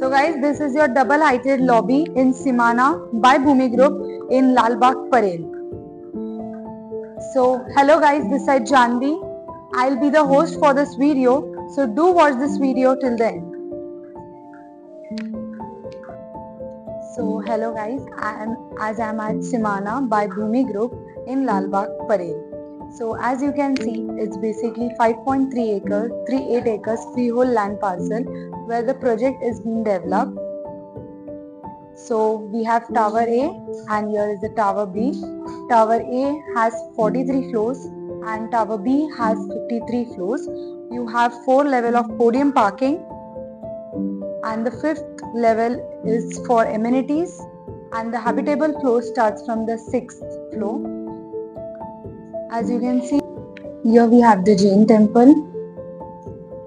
So guys, this is your double-heighted lobby in Simana by Bhumi Group in Lal Bagh Parel. So hello guys, this is Janvi. I'll be the host for this video. So do watch this video till the end. So hello guys, I'm at Simana by Bhumi Group in Lal Bagh Parel. So as you can see, it's basically 5.3 acres, 38 acres freehold land parcel where the project is being developed. So we have Tower A and here is the Tower B. Tower A has 43 floors and Tower B has 53 floors. You have 4 levels of podium parking and the 5th level is for amenities and the habitable floor starts from the 6th floor. As you can see, here we have the Jain temple.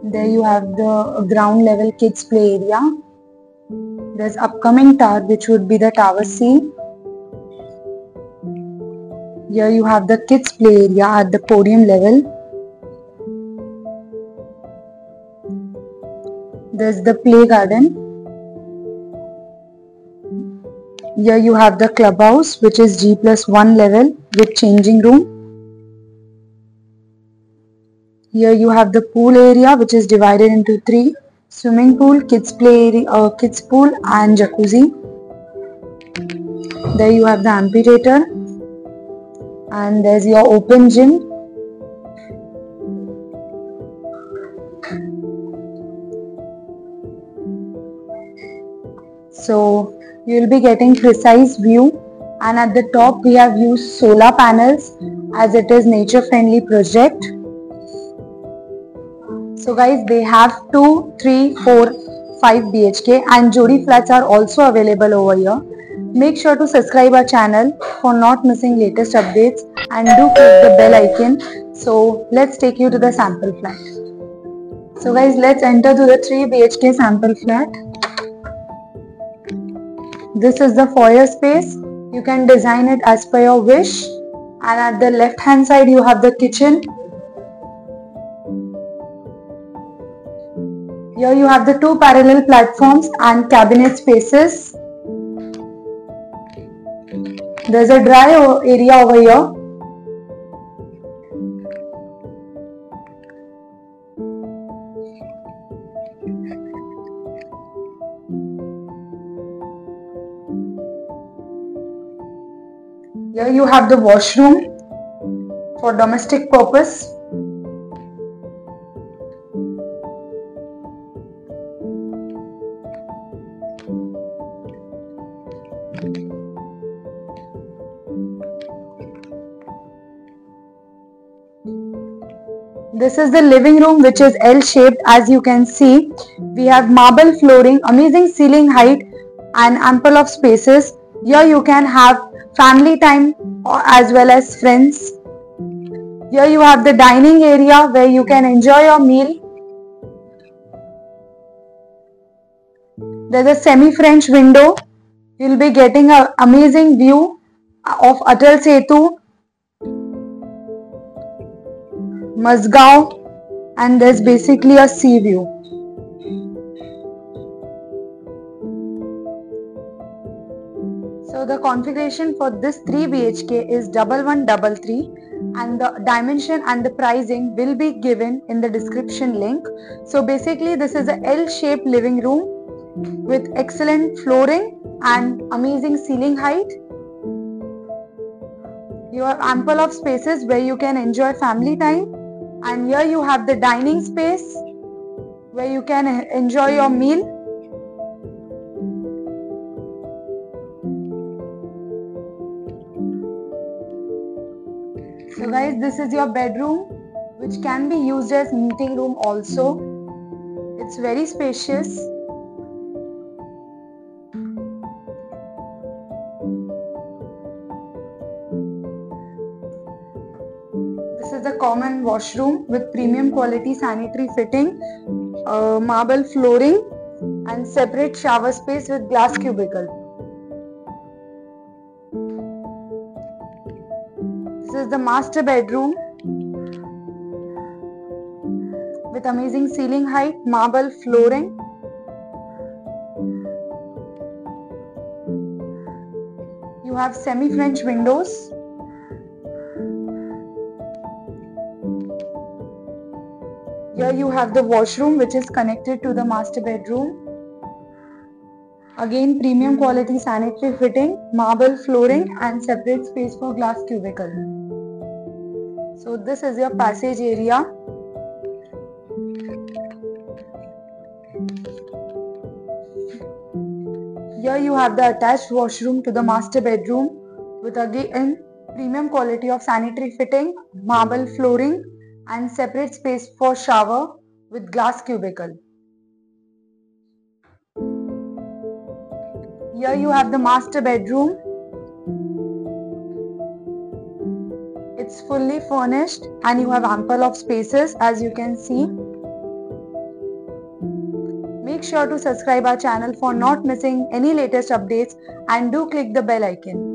There you have the ground level kids play area. There's upcoming tower which would be the Tower C. Here you have the kids play area at the podium level. There's the play garden. Here you have the clubhouse which is G+1 level with changing room. Here you have the pool area which is divided into 3. Swimming pool, kids play area, kids pool and jacuzzi. There you have the amphitheater and there's your open gym. So you will be getting precise view, and at the top we have used solar panels as it is nature friendly project. So guys, they have 2, 3, 4, 5 BHK and Jodi flats are also available over here. Make sure to subscribe our channel for not missing latest updates and do click the bell icon. So let's take you to the sample flat. So guys, let's enter to the 3 BHK sample flat. This is the foyer space. You can design it as per your wish. And at the left hand side you have the kitchen. Here you have the 2 parallel platforms and cabinet spaces. There's a dry area over here. Here you have the washroom for domestic purpose. This is the living room which is L-shaped. As you can see, we have marble flooring, amazing ceiling height and ample of spaces. Here you can have family time as well as friends. Here you have the dining area where you can enjoy your meal. There's a semi-French window. You'll be getting an amazing view of Atal Setu, Mazgaon, and there's basically a sea view. So the configuration for this 3 BHK is 1133 and the dimension and the pricing will be given in the description link. So basically this is a L-shaped living room with excellent flooring and amazing ceiling height. You have ample of spaces where you can enjoy family time. And here you have the dining space where you can enjoy your meal. So guys, this is your bedroom which can be used as meeting room also. It's very spacious. This is the common washroom with premium quality sanitary fitting, marble flooring and separate shower space with glass cubicle. This is the master bedroom with amazing ceiling height, marble flooring You have semi-French windows. Here you have the washroom which is connected to the master bedroom. Again, premium quality sanitary fitting, marble flooring and separate space for glass cubicle. So this is your passage area. Here you have the attached washroom to the master bedroom with again premium quality of sanitary fitting, marble flooring and separate space for shower with glass cubicle. Here you have the master bedroom. It's fully furnished and you have ample of spaces as you can see. Make sure to subscribe our channel for not missing any latest updates and do click the bell icon.